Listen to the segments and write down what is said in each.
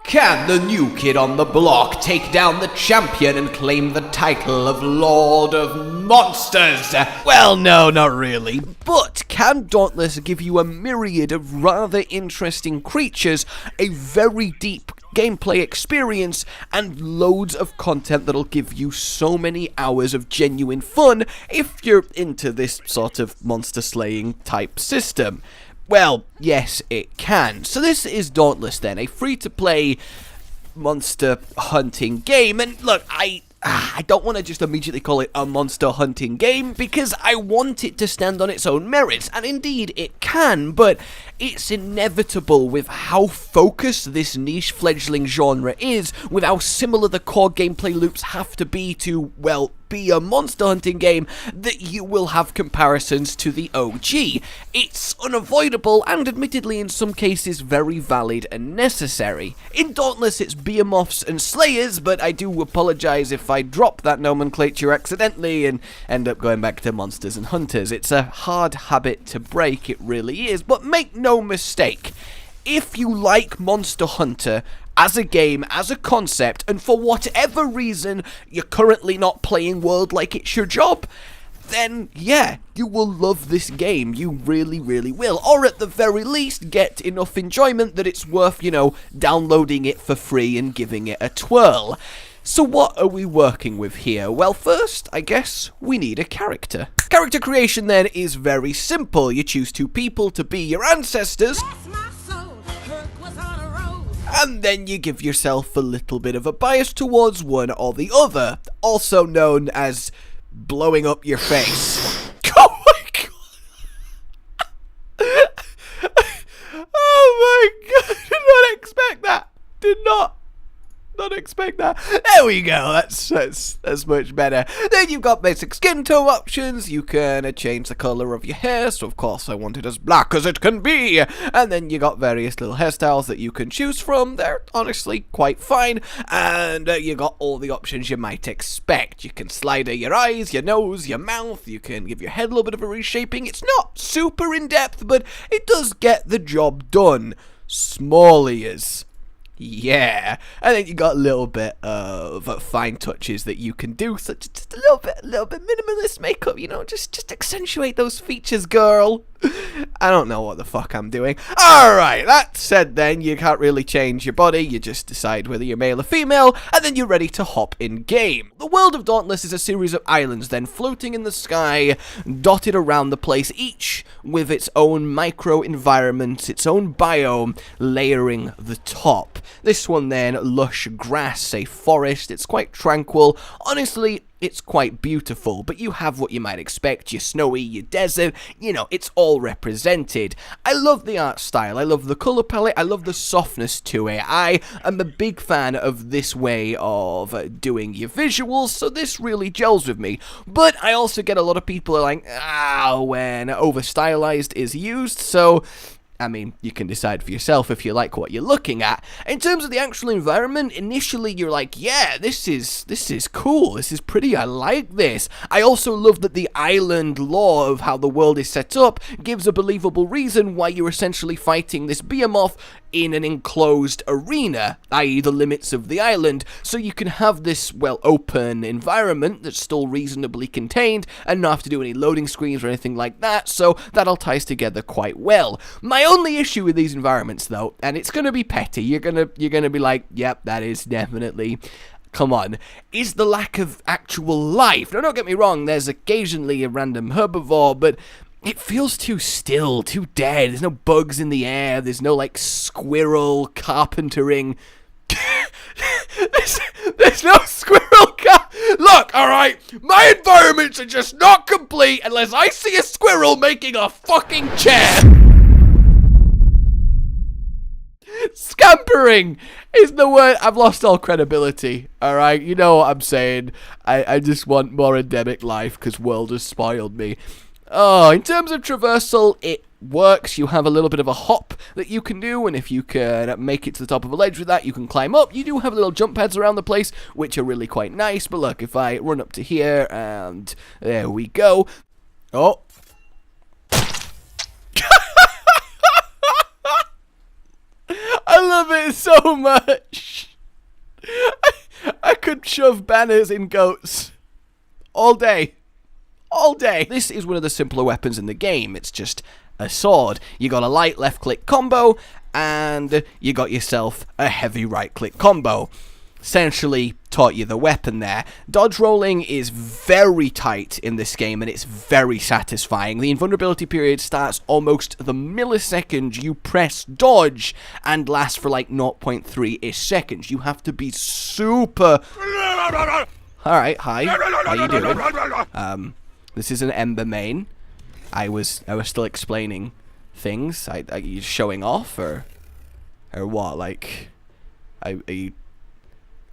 Can the new kid on the block take down the champion and claim the title of Lord of Monsters? Well, no, not really. But can Dauntless give you a myriad of rather interesting creatures, a very deep gameplay experience, and loads of content that'll give you so many hours of genuine fun if you're into this sort of monster slaying type system? Well, yes, it can. So this is Dauntless then, a free-to-play monster hunting game. And look, I don't want to just immediately call it a monster hunting game, because I want it to stand on its own merits, and indeed it can, but it's inevitable with how focused this niche fledgling genre is, with how similar the core gameplay loops have to be to, well, be a monster hunting game, that you will have comparisons to the OG. It's unavoidable, and admittedly in some cases very valid and necessary. In Dauntless it's Behemoths and Slayers, but I do apologise if I drop that nomenclature accidentally and end up going back to Monsters and Hunters. It's a hard habit to break, it really is, but make no mistake, if you like Monster Hunter as a game, as a concept, and for whatever reason you're currently not playing World like it's your job, then yeah, you will love this game. You really, really will. Or at the very least, get enough enjoyment that it's worth, you know, downloading it for free and giving it a twirl. So what are we working with here? Well, first, I guess, we need a character. Character creation then is very simple. You choose two people to be your ancestors, and then you give yourself a little bit of a bias towards one or the other, also known as blowing up your face. Oh my god! Oh my god! Did not expect that. Did not expect that. There we go. That's much better. Then you've got basic skin tone options. You can change the color of your hair. So of course I want it as black as it can be. And then you got various little hairstyles that you can choose from. They're honestly quite fine. And you got all the options you might expect. You can slider your eyes, your nose, your mouth. You can give your head a little bit of a reshaping. It's not super in depth, but it does get the job done. Small ears. Yeah, and then you got a little bit of fine touches that you can do, such as just a little bit minimalist makeup, you know, just accentuate those features, girl. I don't know what the fuck I'm doing. Alright, that said then, you can't really change your body, you just decide whether you're male or female, and then you're ready to hop in game. The world of Dauntless is a series of islands then floating in the sky, dotted around the place, each with its own micro environment, its own biome, layering the top. This one then, lush grass, a forest, it's quite tranquil. Honestly, it's quite beautiful, but you have what you might expect, your snowy, your desert, you know, it's all represented. I love the art style, I love the colour palette, I love the softness to it. I am a big fan of this way of doing your visuals, so this really gels with me. But I also get a lot of people are like, when over-stylized is used, so I mean, you can decide for yourself if you like what you're looking at. In terms of the actual environment, initially you're like, yeah, this is cool, this is pretty, I like this. I also love that the island lore of how the world is set up gives a believable reason why you're essentially fighting this behemoth in an enclosed arena, i.e. the limits of the island, so you can have this, well, open environment that's still reasonably contained and not have to do any loading screens or anything like that, so that all ties together quite well. My only issue with these environments, though, and it's gonna be petty, you're gonna be like, yep, that is definitely, come on, is the lack of actual life. Now, don't get me wrong, there's occasionally a random herbivore, but it feels too still, too dead. There's no bugs in the air. There's no, like, squirrel carpentering. there's no squirrel Look, alright, my environments are just not complete unless I see a squirrel making a fucking chair. Scampering is the word. I've lost all credibility, alright? You know what I'm saying. I just want more endemic life because world has spoiled me. Oh, in terms of traversal, it works. You have a little bit of a hop that you can do, and if you can make it to the top of a ledge with that, you can climb up. You do have little jump pads around the place, which are really quite nice, but look, if I run up to here, and there we go. Oh. I love it so much. I could shove banners in goats all day. All day. This is one of the simpler weapons in the game. It's just a sword. You got a light left-click combo, and you got yourself a heavy right-click combo. Essentially taught you the weapon there. Dodge rolling is very tight in this game, and it's very satisfying. The invulnerability period starts almost the millisecond you press dodge and lasts for like 0.3-ish seconds. You have to be super... Alright, hi. How you doing? This is an Ember main. I was still explaining things. Are you showing off, or what? Like, are you...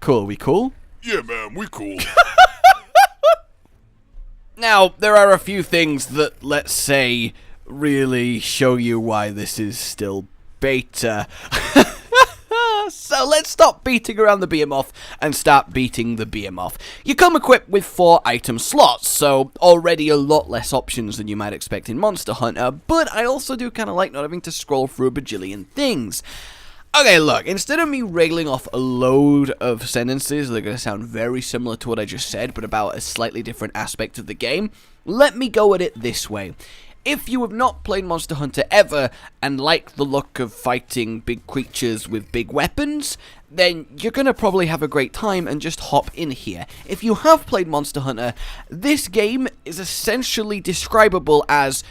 Cool, we cool? Yeah, man, we cool. Now, there are a few things that, let's say, really show you why this is still beta. So let's stop beating around the Behemoth and start beating the Behemoth. You come equipped with 4 item slots, so already a lot less options than you might expect in Monster Hunter, but I also do kind of like not having to scroll through a bajillion things. Okay, look, instead of me railing off a load of sentences that are going to sound very similar to what I just said, but about a slightly different aspect of the game, let me go at it this way. If you have not played Monster Hunter ever and like the look of fighting big creatures with big weapons, then you're going to probably have a great time and just hop in here. If you have played Monster Hunter, this game is essentially describable as...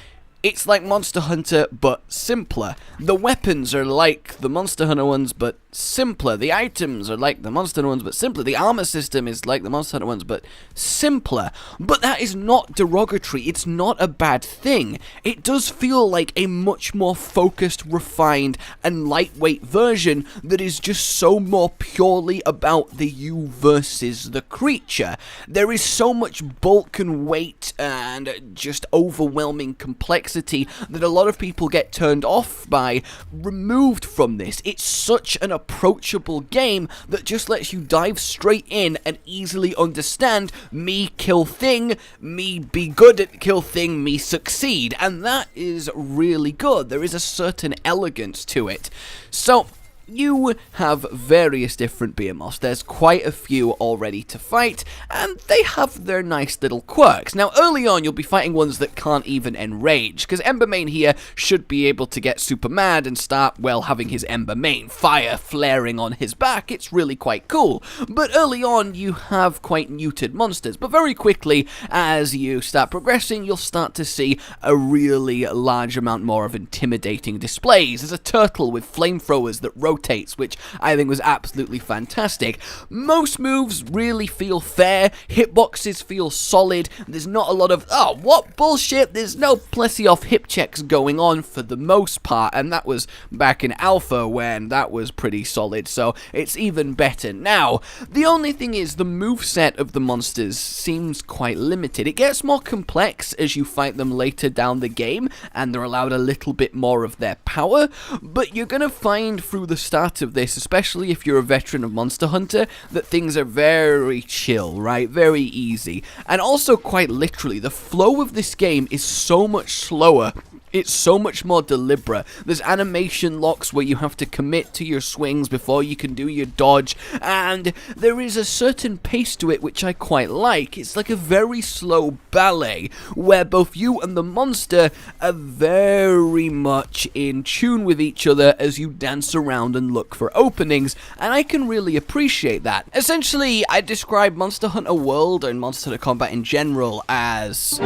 it's like Monster Hunter, but simpler. The weapons are like the Monster Hunter ones, but simpler. The items are like the Monster Hunter ones, but simpler. The armor system is like the Monster Hunter ones, but simpler. But that is not derogatory. It's not a bad thing. It does feel like a much more focused, refined, and lightweight version that is just so more purely about the you versus the creature. There is so much bulk and weight and just overwhelming complexity that a lot of people get turned off by removed from this. It's such an approachable game that just lets you dive straight in and easily understand me kill thing, me be good at kill thing, me succeed, and that is really good. There is a certain elegance to it. So you have various different Behemoths. There's quite a few already to fight, and they have their nice little quirks. Now, early on, you'll be fighting ones that can't even enrage, because Ember Main here should be able to get super mad and start, well, having his Ember Main fire flaring on his back. It's really quite cool. But early on, you have quite neutered monsters, but very quickly, as you start progressing, you'll start to see a really large amount more of intimidating displays. There's a turtle with flamethrowers that rotates, which I think was absolutely fantastic. Most moves really feel fair, hitboxes feel solid, there's not a lot of, oh, what bullshit, there's no plessy-off hip checks going on for the most part, and that was back in Alpha when that was pretty solid, so it's even better now. The only thing is, the moveset of the monsters seems quite limited. It gets more complex as you fight them later down the game, and they're allowed a little bit more of their power, but you're gonna find through the start of this, especially if you're a veteran of Monster Hunter, that things are very chill, right? Very easy. And also, quite literally, the flow of this game is so much slower. It's so much more deliberate. There's animation locks where you have to commit to your swings before you can do your dodge, and there is a certain pace to it which I quite like. It's like a very slow ballet, where both you and the monster are very much in tune with each other as you dance around and look for openings, and I can really appreciate that. Essentially, I describe Monster Hunter World and Monster Hunter Combat in general as...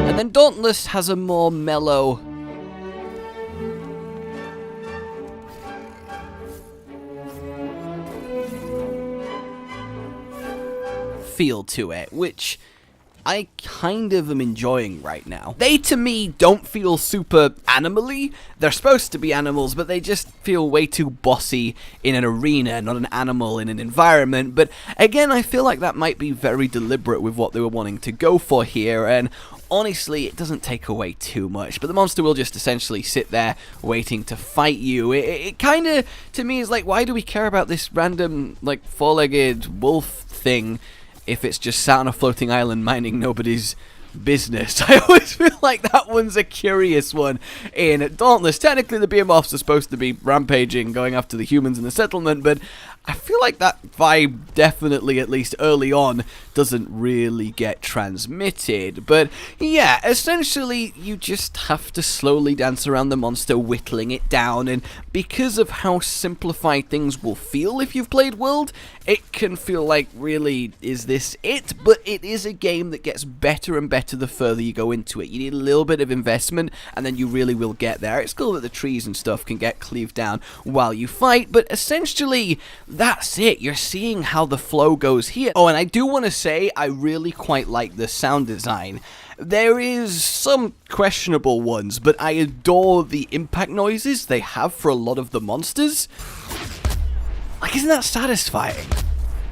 and then Dauntless has a more mellow... feel to it, which I kind of am enjoying right now. They, to me, don't feel super animal-y. They're supposed to be animals, but they just feel way too bossy in an arena, not an animal in an environment. But again, I feel like that might be very deliberate with what they were wanting to go for here, and honestly, it doesn't take away too much, but the monster will just essentially sit there waiting to fight you. It kind of, to me, is like, why do we care about this random, like, four-legged wolf thing if it's just sat on a floating island minding nobody's business. I always feel like that one's a curious one. In Dauntless, technically the Behemoths are supposed to be rampaging, going after the humans in the settlement, but I feel like that vibe definitely, at least early on, doesn't really get transmitted. But yeah, essentially you just have to slowly dance around the monster, whittling it down, and because of how simplified things will feel if you've played World, it can feel like, really, is this it? But it is a game that gets better and better the further you go into it. You need a little bit of investment, and then you really will get there. It's cool that the trees and stuff can get cleaved down while you fight, but essentially that's it. You're seeing how the flow goes here. Oh, and I do want to say I really quite like the sound design. There is some questionable ones, but I adore the impact noises they have for a lot of the monsters. Like, isn't that satisfying?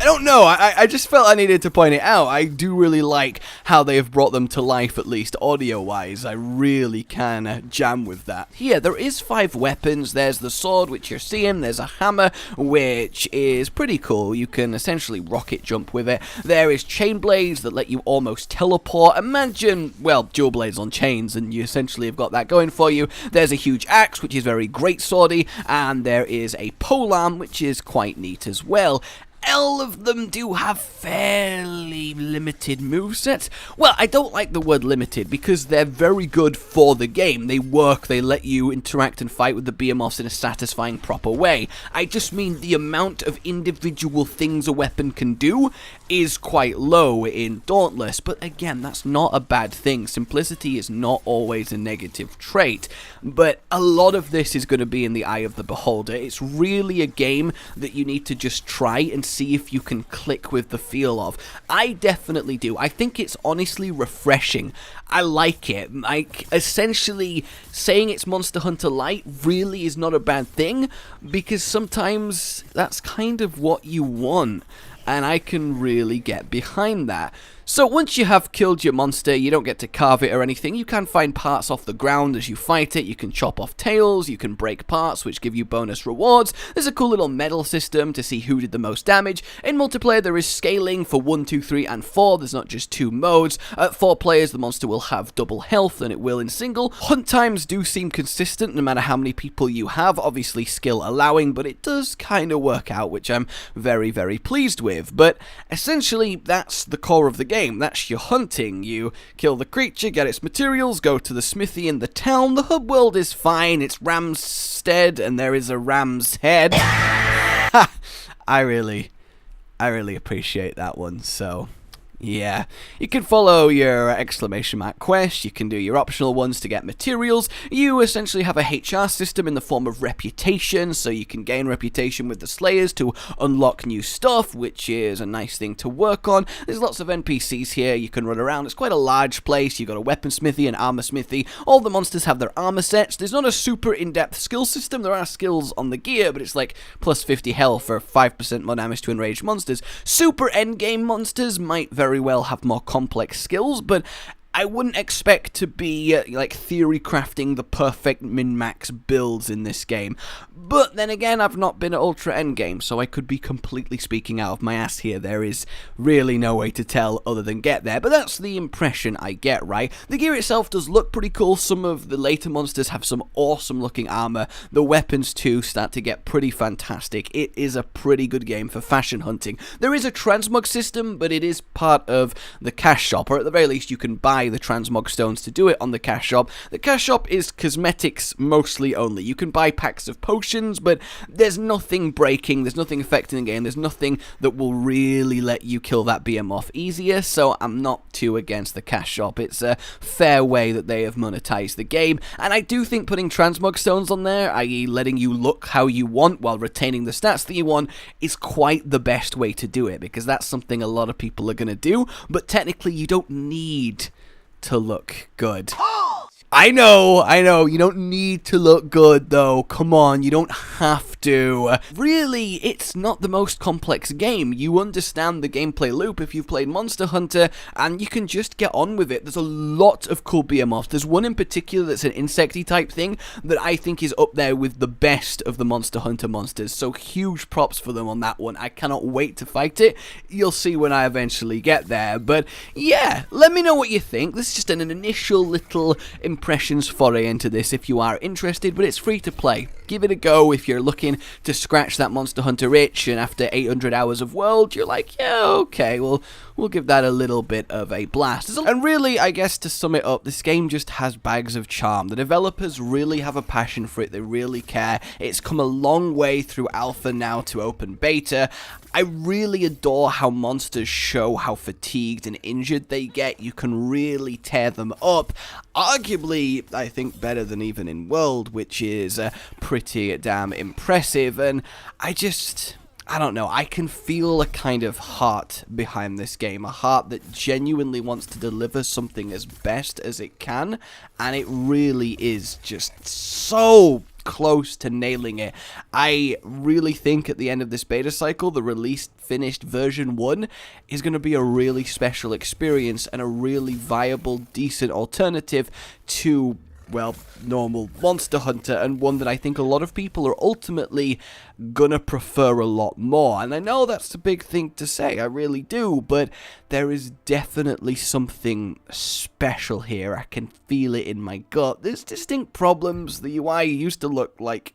I don't know, I just felt I needed to point it out. I do really like how they have brought them to life, at least audio-wise. I really can jam with that. Here, there is 5 weapons. There's the sword, which you're seeing. There's a hammer, which is pretty cool. You can essentially rocket jump with it. There is chain blades that let you almost teleport. Imagine, well, dual blades on chains, and you essentially have got that going for you. There's a huge axe, which is very great swordy, and there is a polearm, which is quite neat as well. All of them do have fairly limited movesets. Well, I don't like the word limited because they're very good for the game. They work, they let you interact and fight with the Behemoths in a satisfying, proper way. I just mean the amount of individual things a weapon can do is quite low in Dauntless, but again, that's not a bad thing. Simplicity is not always a negative trait, but a lot of this is going to be in the eye of the beholder. It's really a game that you need to just try and see if you can click with the feel of. I definitely do. I think it's honestly refreshing. I like it. Like, essentially, saying it's Monster Hunter Light really is not a bad thing, because sometimes that's kind of what you want, and I can really get behind that. So once you have killed your monster, you don't get to carve it or anything. You can find parts off the ground as you fight it. You can chop off tails, you can break parts, which give you bonus rewards. There's a cool little medal system to see who did the most damage. In multiplayer, there is scaling for 1, 2, 3, and 4. There's not just 2 modes. At 4 players, the monster will have double health than it will in single. Hunt times do seem consistent no matter how many people you have, obviously skill allowing, but it does kind of work out, which I'm very, very pleased with. But essentially, that's the core of the game. That's your hunting. You kill the creature, get its materials, go to the smithy in the town. The hub world is fine. It's Ramstead, and there is a ram's head. I really appreciate that one, so yeah. You can follow your exclamation mark quest, you can do your optional ones to get materials. You essentially have a HR system in the form of reputation, so you can gain reputation with the Slayers to unlock new stuff, which is a nice thing to work on. There's lots of NPCs here, you can run around. It's quite a large place. You've got a weapon smithy and armor smithy. All the monsters have their armor sets. There's not a super in-depth skill system. There are skills on the gear, but it's like plus 50 health for 5% more damage to enraged monsters. Super endgame monsters might very well have more complex skills, but I wouldn't expect to be, like, theory crafting the perfect min-max builds in this game. But then again, I've not been at Ultra Endgame, so I could be completely speaking out of my ass here. There is really no way to tell other than get there, but that's the impression I get, right? The gear itself does look pretty cool. Some of the later monsters have some awesome-looking armor. The weapons, too, start to get pretty fantastic. It is a pretty good game for fashion hunting. There is a transmog system, but it is part of the cash shop, or at the very least, you can buy the transmog stones to do it on the cash shop. The cash shop is cosmetics mostly only. You can buy packs of potions, but there's nothing breaking, there's nothing affecting the game, there's nothing that will really let you kill that behemoth easier, so I'm not too against the cash shop. It's a fair way that they have monetized the game, and I do think putting transmog stones on there, i.e. letting you look how you want while retaining the stats that you want, is quite the best way to do it, because that's something a lot of people are going to do, but technically you don't need to look good. I know, you don't need to look good though, come on, you don't have to. Really, it's not the most complex game. You understand the gameplay loop if you've played Monster Hunter, and you can just get on with it. There's a lot of cool behemoths. There's one in particular that's an insecty type thing that I think is up there with the best of the Monster Hunter monsters, so huge props for them on that one. I cannot wait to fight it. You'll see when I eventually get there, but yeah, let me know what you think. This is just an initial little impressions foray into this if you are interested, but it's free to play. Give it a go if you're looking to scratch that Monster Hunter itch, and after 800 hours of world, you're like, yeah, okay, well, we'll give that a little bit of a blast. And really, I guess to sum it up, this game just has bags of charm. The developers really have a passion for it, they really care. It's come a long way through alpha now to open beta. I really adore how monsters show how fatigued and injured they get. You can really tear them up. Arguably, I think better than even in World, which is pretty damn impressive. And I don't know, I can feel a kind of heart behind this game, a heart that genuinely wants to deliver something as best as it can, and it really is just so close to nailing it. I really think at the end of this beta cycle, the released finished version 1 is going to be a really special experience and a really viable, decent alternative to, well, normal Monster Hunter, and one that I think a lot of people are ultimately gonna prefer a lot more. And I know that's a big thing to say, I really do, but there is definitely something special here. I can feel it in my gut. There's distinct problems. The UI used to look like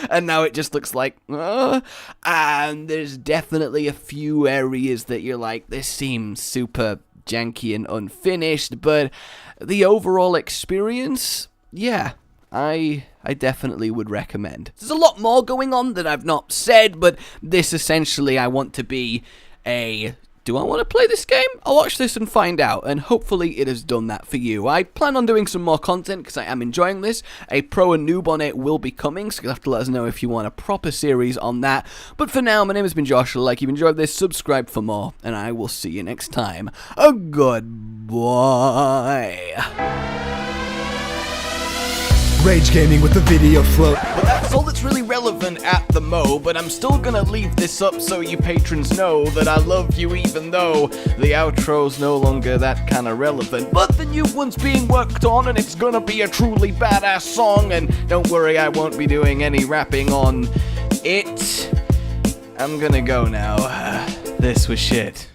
and now it just looks like and there's definitely a few areas that you're like, this seems super janky and unfinished, but the overall experience, yeah, I definitely would recommend. There's a lot more going on that I've not said, but this essentially I want to be a, do I want to play this game? I'll watch this and find out, and hopefully it has done that for you. I plan on doing some more content because I am enjoying this. A pro and noob on it will be coming, so you'll have to let us know if you want a proper series on that. But for now, my name has been Josh. Like you've enjoyed this, subscribe for more, and I will see you next time. Goodbye. Rage Gaming with the video float. But that's all that's really relevant at the mo, but I'm still gonna leave this up so you patrons know that I love you even though the outro's no longer that kinda relevant. But the new one's being worked on and it's gonna be a truly badass song, and don't worry, I won't be doing any rapping on it. I'm gonna go now. This was shit.